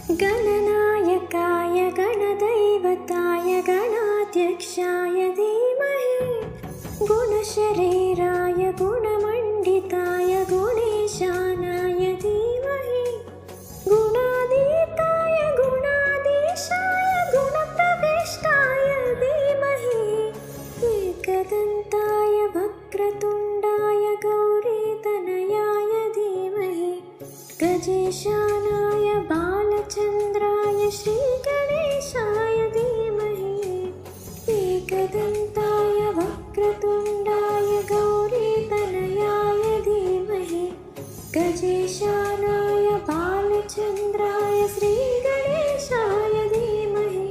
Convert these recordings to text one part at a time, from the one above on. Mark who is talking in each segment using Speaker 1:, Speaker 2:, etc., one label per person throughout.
Speaker 1: गणनायकाय गणदैवताय गणाध्यक्षाय धीमहि गुणशरीराय गुणमण्डिताय गुणेशानाय धीमहि गुणातीताय गुणाधीशाय गुणप्रविष्टाय धीमहि एकदन्ताय वक्रतुण्डाय गौरीतनयाय धीमहि गजेशानाय बालचन्द्राय श्रीगणेशाय धीमहि एकदन्ताय वक्रतुण्डाय गौरीतनयाय धीमहि गजेशानाय बालचन्द्राय श्रीगणेशाय धीमहि।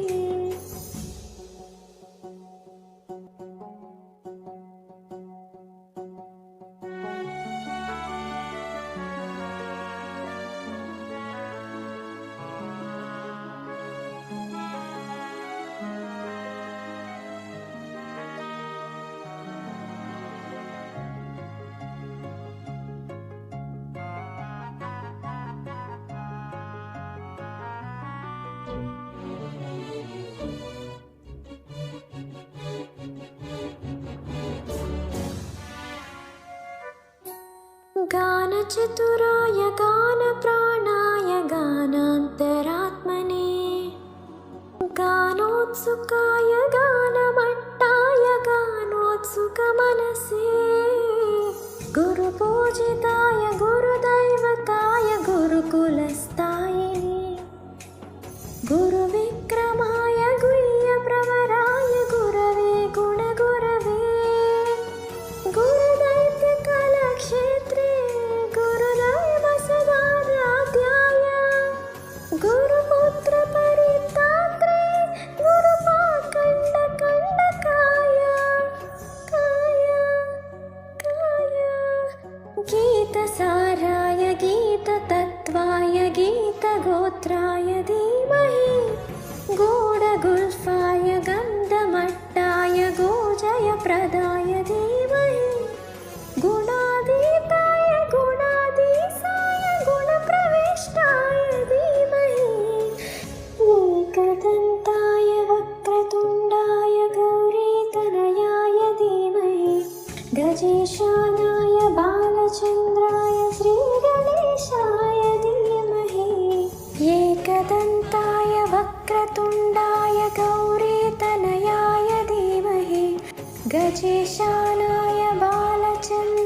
Speaker 1: गानचतुराय गानप्राणाय गानान्तरात्मने गानोत्सुकाय गानमट्टाय गानोत्सुकमनसे गुरुपूजिताय गुरुदैवताय गुरुकुलस्थायिने गुरुविक्रमाय गुह्यप्रवराय गुरवे गुणगुरवे गुरुदैत्यकलक्षेत्रे गुरुदैवसदाध्याय गुरुपुत्रपरित्रात्रे गुरुपाखण्डकण्डकाय काय गीतसाराय गीततत्त्वाय गीतगोत्राय धीमहि गूढगुल्फाय गन्धमट्टाय गोजयप्रदाय धीमहि गुणातीताय गुणाधीशाय गुणप्रविष्टाय धीमहि एकदन्ताय वक्रतुण्डाय गौरीतनयाय धीमहि गजेशानाय बालचन्द्राय श्रीगणेशाय धीमहि एकदन्ताय वक्रतुण्डाय गौरीतनयाय धीमहि गजेशानाय बालचन्द्राय